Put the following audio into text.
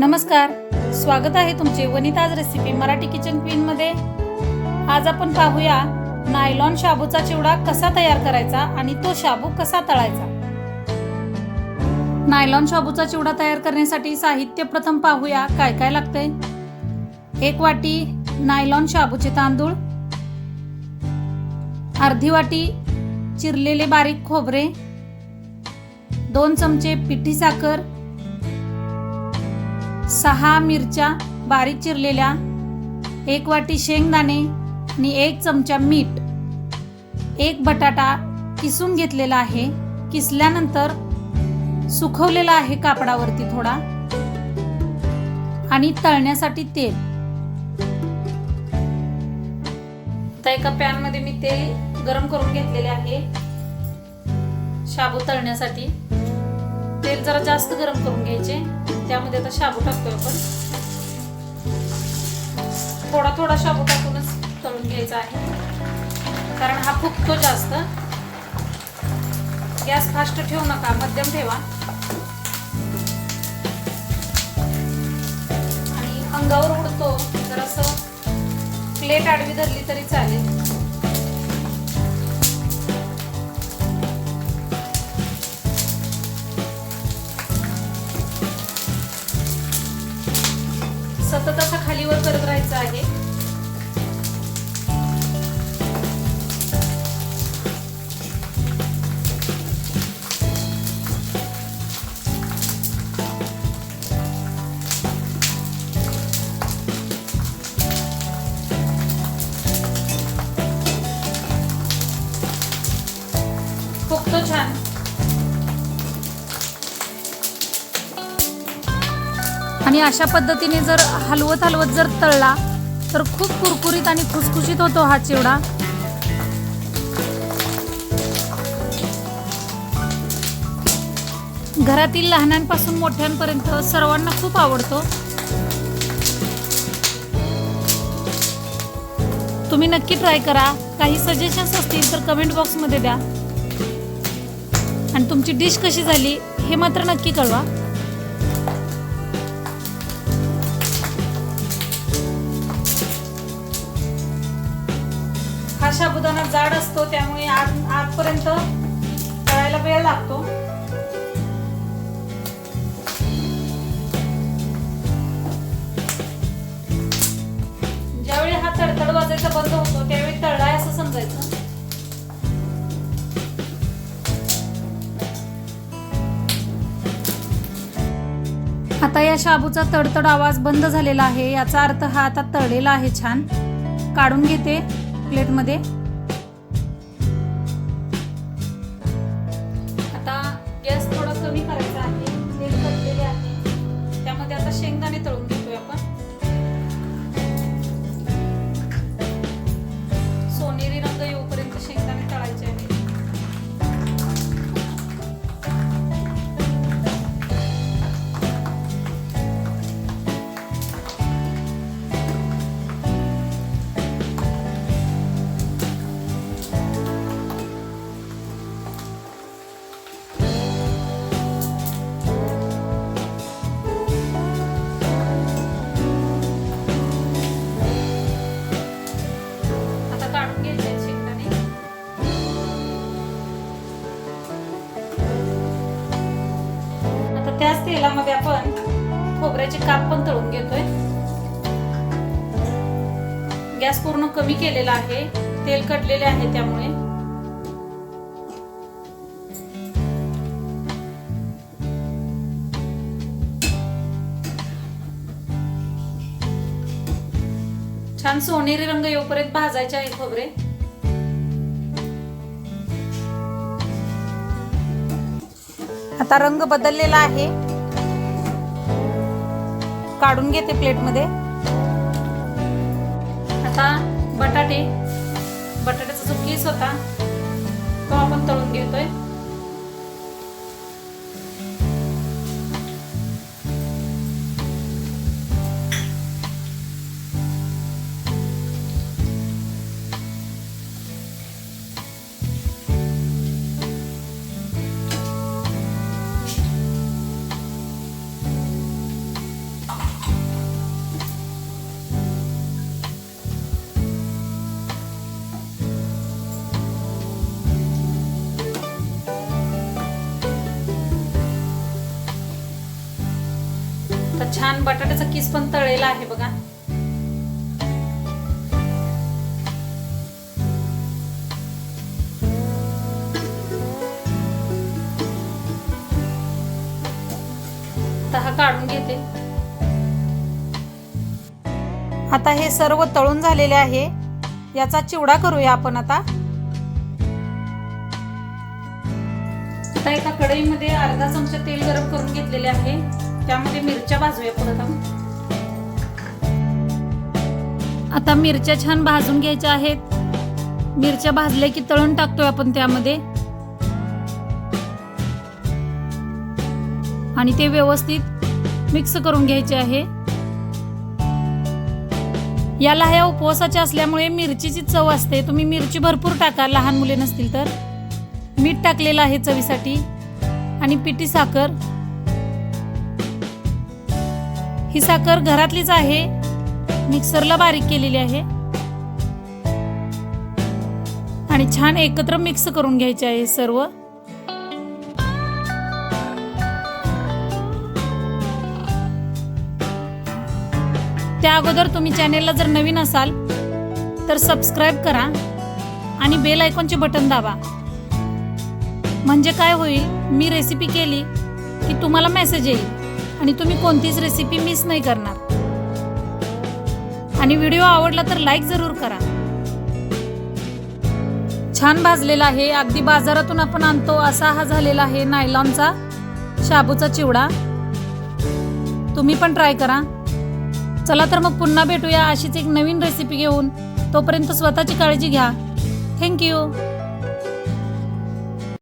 नमस्कार, स्वागत आहे तुमचे Vanita's recipe Marathi kitchen queen मध्ये। आज आपण पाहूया नायलॉन शाबूचा चिवडा कसा तयार करायचा आणि तो शाबू कसा तळायचा। नायलॉन शाबूचा चिवडा तयार करण्यासाठी साहित्य प्रथम पाहूया काय काय लागते। 1 वाटी नायलॉन शाबूचे तांदूळ, अर्धी वाटी चिरलेले बारीक खोबरे, 2 चमचे पिठी साखर, 6 मिरच्या बारीक चिरलेल्या, 1 वाटी शेंगदाणे आणि 1 चमचा मीठ, 1 बटाटा किसून घेतलेला आहे, किसल्यानंतर सुकवलेला आहे कापडावरती थोडा, आणि तळण्यासाठी तेल। आता एका पॅन मध्ये मी तेल गरम करून घेतलेले आहे शाबू तळण्यासाठी। तेल जरा जास्त गरम करून घ्यायचे। त्यामध्ये आता शाबू टाकतोय आपण। थोडा थोडा शाबू टाकूनच तळून घ्यायचा आहे, कारण हा फुगतो जास्त। गॅस फास्ट ठेवू नका, मध्यम ठेवा। आणि अंगावर उडतो जरासं प्लेट आडवी धरली तरी चालेल। सतत असा खालीवर करत राहायचं आहे। फुगतो छान। आणि अशा पद्धतीने जर हलवत हलवत जर तळला तर खूप कुरकुरीत आणि खुसखुशीत होतो हा चिवडा। घरातील लहानांपासून मोठ्यांपर्यंत सर्वांना खूप आवडतो। तुम्ही नक्की ट्राय करा। काही सजेशन्स असतील तर कमेंट बॉक्स मध्ये द्या, आणि तुमची डिश कशी झाली हे मात्र नक्की कळवा। हा साबुदाणा जाड असतो, त्यामुळे आतपर्यंत तळायला वेळ लागतो। ज्यावेळी हा तडतड वाजायचा बंद होतो त्यावेळी तळलाय असं समजायचं। आता या शाबूचा तडतड आवाज बंद झालेला आहे, याचा अर्थ हा आता तळलेला आहे छान। काढून घेते प्लेट मध्ये। आता गॅस थोडा कमी करायचा आहे, तेल घातलेले आहे, त्यामध्ये आता शेंगदाणे तळून घेतोय आपण। सोनेरी रंग येऊपर्यंत शेंगदाणे तळायचे आहेत। त्याच तेलामध्ये आपण खोबऱ्याचे काप पण तळून घेतोय। गॅस पूर्ण कमी केलेला आहे, तेल कढलेले आहे त्यामुळे। छान सोनेरी रंग येऊपर्यंत भाजायचे आहे खोबरे। आता रंग बदललेला आहे, काढून घेते प्लेट मध्ये। आता बटाट्याचा जो किस होता तो आपण तळून घेतोय। तर छान बटाट्याचा किस पण तळलेला आहे बघा. तर हा काढून घेते. आता हे सर्व तळून झालेले आहे. याचा चिवडा करूया आपण. आता एका कढईमध्ये अर्धा चमचा तेल गरम करून घेतलेले आहे. त्यामध्ये मिरच्या भाजूया परत. आता मिरच्या छान भाजून घ्यायच्या आहेत. मिरच्या भाजल्या की तळून टाकतोय आपण त्यामध्ये आणि ते व्यवस्थित मिक्स करून घ्यायचे आहे. याला ह्या उपवासाच्या असल्यामुळे मिरचीची चव असते. तुम्ही मिरची भरपूर टाका लहान मुले नसतील तर. मीठ टाकलेलं आहे चवीसाठी आणि पिठी साखर. ही साखर घरातलीच आहे, मिक्सरला बारीक केलेली आहे आणि छान एकत्र मिक्स करून घ्यायचे आहे सर्व. त्या अगोदर तुम्ही चॅनेलला जर नवीन असाल तर सबस्क्राईब करा आणि बेल आयकॉनचे बटन दाबा. म्हणजे काय होईल, मी रेसिपी केली की तुम्हाला मेसेज येईल आणि तुम्ही कोणतीच रेसिपी मिस नाही करणार. आणि व्हिडिओ आवडला तर लाईक जरूर करा. छान भाजलेला आहे. अगदी बाजारातून आपण आणतो असा हा झालेला आहे नायलॉनचा शाबूचा चिवडा. तुम्ही पण ट्राय करा. चला तर मग पुन्हा भेटूया अशीच एक नवीन रेसिपी घेऊन. तोपर्यंत स्वतःची काळजी घ्या. थँक्यू.